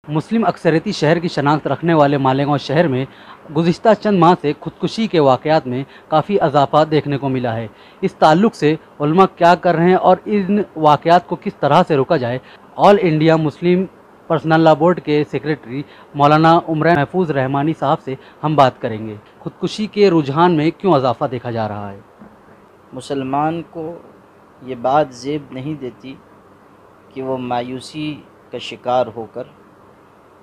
مسلم اکثریتی شہر کی شناخت رکھنے والے مالیگاؤں شہر میں گزشتہ چند ماہ سے خودکشی کے واقعات میں کافی اضافہ دیکھنے کو ملا ہے۔ اس تعلق سے علماء کیا کر رہے ہیں اور ان واقعات کو کس طرح سے روکا جائے، آل انڈیا مسلم پرسنل لا بورڈ کے سیکریٹری مولانا عمر محفوظ رحمانی صاحب سے ہم بات کریں گے۔ خودکشی کے رجحان میں کیوں اضافہ دیکھا جا رہا ہے؟ مسلمان کو یہ بات زیب نہیں دیتی کہ وہ مایوسی کا شکار ہو کر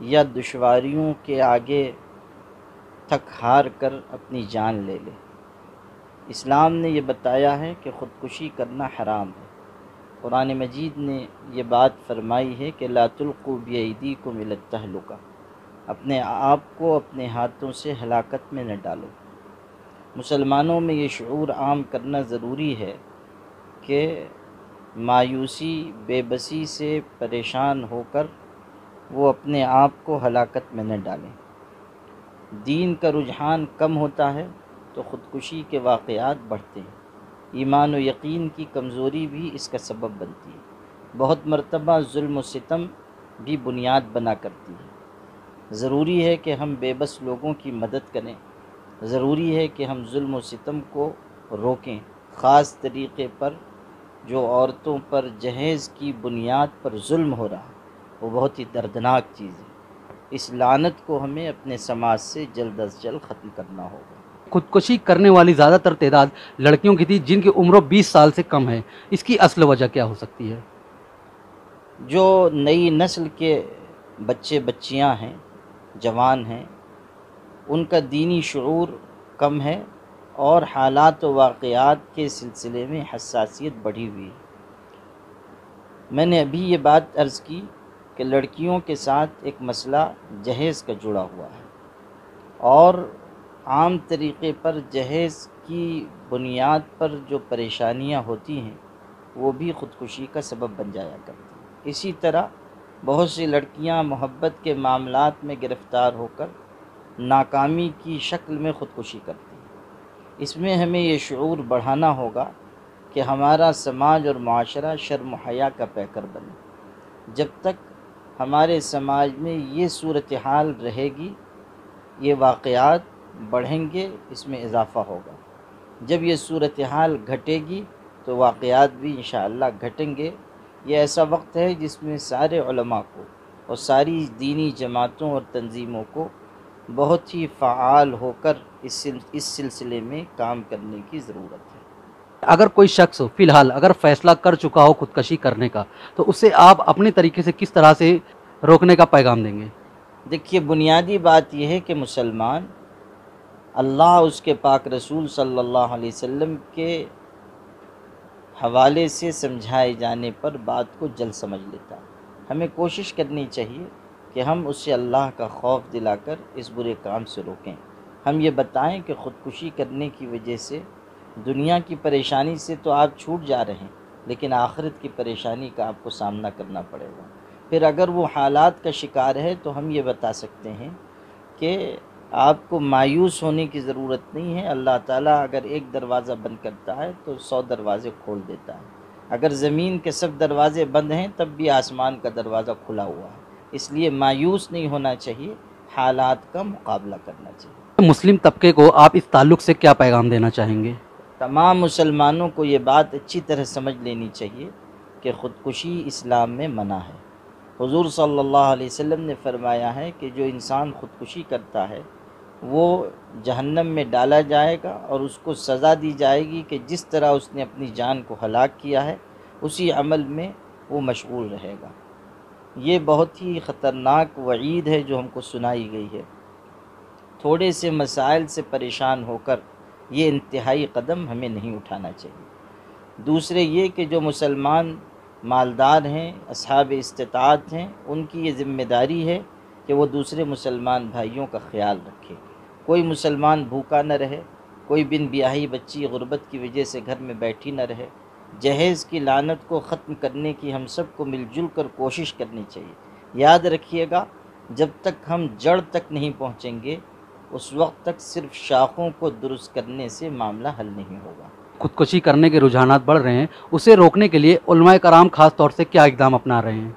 یا دشواریوں کے آگے تھک ہار کر اپنی جان لے لے۔ اسلام نے یہ بتایا ہے کہ خودکشی کرنا حرام ہے۔ قرآن مجید نے یہ بات فرمائی ہے کہ لا تلقوا بایدیکم الی التہلکہ، اپنے آپ کو اپنے ہاتھوں سے ہلاکت میں نہ ڈالو۔ مسلمانوں میں یہ شعور عام کرنا ضروری ہے کہ مایوسی بے بسی سے پریشان ہو کر وہ اپنے آپ کو ہلاکت میں نہ ڈالیں۔ دین کا رجحان کم ہوتا ہے تو خودکشی کے واقعات بڑھتے ہیں۔ ایمان و یقین کی کمزوری بھی اس کا سبب بنتی ہے۔ بہت مرتبہ ظلم و ستم بھی بنیاد بنا کرتی ہے۔ ضروری ہے کہ ہم بے بس لوگوں کی مدد کریں، ضروری ہے کہ ہم ظلم و ستم کو روکیں، خاص طریقے پر جو عورتوں پر جہیز کی بنیاد پر ظلم ہو رہا ہے وہ بہت ہی دردناک چیز ہے۔ اس لعنت کو ہمیں اپنے سماج سے جلد از جلد ختم کرنا ہوگا۔ خودکشی کرنے والی زیادہ تر تعداد لڑکیوں کی تھی جن کی عمر 20 سال سے کم ہے۔ اس کی اصل وجہ کیا ہو سکتی ہے؟ جو نئی نسل کے بچے بچیاں ہیں، جوان ہیں، ان کا دینی شعور کم ہے اور حالات و واقعات کے سلسلے میں حساسیت بڑھی ہوئی ہے۔ میں نے ابھی یہ بات عرض کی کہ لڑکیوں کے ساتھ ایک مسئلہ جہیز کا جڑا ہوا ہے، اور عام طریقے پر جہیز کی بنیاد پر جو پریشانیاں ہوتی ہیں وہ بھی خودکشی کا سبب بن جایا کرتی ہیں۔ اسی طرح بہت سی لڑکیاں محبت کے معاملات میں گرفتار ہو کر ناکامی کی شکل میں خودکشی کرتی ہیں۔ اس میں ہمیں یہ شعور بڑھانا ہوگا کہ ہمارا سماج اور معاشرہ شرم و حیا کا پیکر بنے۔ جب تک ہمارے سماج میں یہ صورتحال رہے گی، یہ واقعات بڑھیں گے، اس میں اضافہ ہوگا۔ جب یہ صورتحال گھٹے گی تو واقعات بھی انشاءاللہ گھٹیں گے۔ یہ ایسا وقت ہے جس میں سارے علماء کو اور ساری دینی جماعتوں اور تنظیموں کو بہت ہی فعال ہو کر اس سلسلے میں کام کرنے کی ضرورت ہے۔ اگر کوئی شخص فی الحال اگر فیصلہ کر چکا ہو خودکشی کرنے کا تو اسے آپ اپنے طریقے سے کس طرح سے روکنے کا پیغام دیں گے؟ دیکھیے، بنیادی بات یہ ہے کہ مسلمان اللہ، اس کے پاک رسول صلی اللہ علیہ وسلم کے حوالے سے سمجھائے جانے پر بات کو جلد سمجھ لیتا ہے۔ ہمیں کوشش کرنی چاہیے کہ ہم اسے اللہ کا خوف دلا کر اس برے کام سے روکیں۔ ہم یہ بتائیں کہ خودکشی کرنے کی وجہ سے دنیا کی پریشانی سے تو آپ چھوٹ جا رہے ہیں، لیکن آخرت کی پریشانی کا آپ کو سامنا کرنا پڑے گا۔ پھر اگر وہ حالات کا شکار ہے تو ہم یہ بتا سکتے ہیں کہ آپ کو مایوس ہونے کی ضرورت نہیں ہے۔ اللہ تعالیٰ اگر ایک دروازہ بند کرتا ہے تو 100 دروازے کھول دیتا ہے۔ اگر زمین کے سب دروازے بند ہیں تب بھی آسمان کا دروازہ کھلا ہوا ہے۔ اس لیے مایوس نہیں ہونا چاہیے، حالات کا مقابلہ کرنا چاہیے۔ مسلم طبقے کو آپ اس تعلق سے کیا پیغام دینا چاہیں گے؟ تمام مسلمانوں کو یہ بات اچھی طرح سمجھ لینی چاہیے کہ خودکشی اسلام میں منع ہے۔ حضور صلی اللہ علیہ وسلم نے فرمایا ہے کہ جو انسان خودکشی کرتا ہے وہ جہنم میں ڈالا جائے گا اور اس کو سزا دی جائے گی کہ جس طرح اس نے اپنی جان کو ہلاک کیا ہے اسی عمل میں وہ مشغول رہے گا۔ یہ بہت ہی خطرناک وعید ہے جو ہم کو سنائی گئی ہے۔ تھوڑے سے مسائل سے پریشان ہو کر یہ انتہائی قدم ہمیں نہیں اٹھانا چاہیے۔ دوسرے یہ کہ جو مسلمان مالدار ہیں، اصحاب استطاعت ہیں، ان کی یہ ذمہ داری ہے کہ وہ دوسرے مسلمان بھائیوں کا خیال رکھے۔ کوئی مسلمان بھوکا نہ رہے، کوئی بن بیاہی بچی غربت کی وجہ سے گھر میں بیٹھی نہ رہے۔ جہیز کی لعنت کو ختم کرنے کی ہم سب کو مل جل کر کوشش کرنی چاہیے۔ یاد رکھیے گا، جب تک ہم جڑ تک نہیں پہنچیں گے اس وقت تک صرف شاخوں کو درست کرنے سے معاملہ حل نہیں ہوگا۔ خودکشی کرنے کے رجحانات بڑھ رہے ہیں، اسے روکنے کے لیے علماء کرام خاص طور سے کیا اقدام اپنا رہے ہیں؟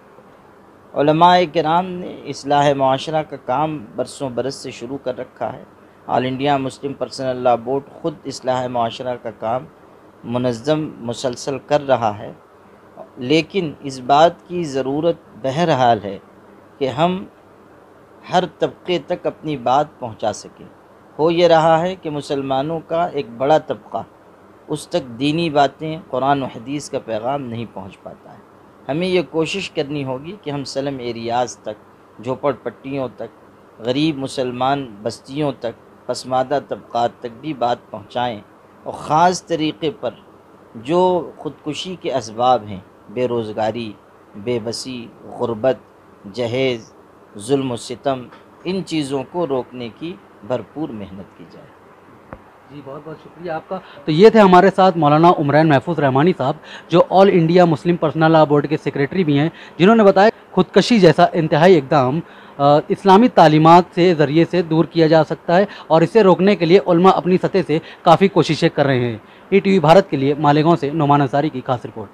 علماء کرام نے اصلاح معاشرہ کا کام برسوں برس سے شروع کر رکھا ہے۔ All India Muslim personal law board خود اصلاح معاشرہ کا کام منظم مسلسل کر رہا ہے، لیکن اس بات کی ضرورت بہرحال ہے کہ ہم ہر طبقے تک اپنی بات پہنچا سکیں۔ ہو یہ رہا ہے کہ مسلمانوں کا ایک بڑا طبقہ اس تک دینی باتیں، قرآن و حدیث کا پیغام نہیں پہنچ پاتا ہے۔ ہمیں یہ کوشش کرنی ہوگی کہ ہم سلم ایریاز تک، جھوپڑ پٹیوں تک، غریب مسلمان بستیوں تک، پسماندہ طبقات تک بھی بات پہنچائیں، اور خاص طریقے پر جو خودکشی کے اسباب ہیں، بے روزگاری، بے بسی، غربت، جہیز، ظلم و ستم، ان چیزوں کو روکنے کی بھرپور محنت کی جائے۔ جی بہت بہت شکریہ آپ کا۔ تو یہ تھے ہمارے ساتھ مولانا عمران محفوظ رحمانی صاحب، جو all India Muslim personal law board کے سیکریٹری بھی ہیں، جنہوں نے بتایا خودکشی جیسا انتہائی اقدام اسلامی تعلیمات سے ذریعے سے دور کیا جا سکتا ہے، اور اسے روکنے کے لیے علماء اپنی سطح سے کافی کوششیں کر رہے ہیں۔ ETV بھارت کے لیے مالیگاؤں سے نعمان انصاری کی خاص رپورٹ۔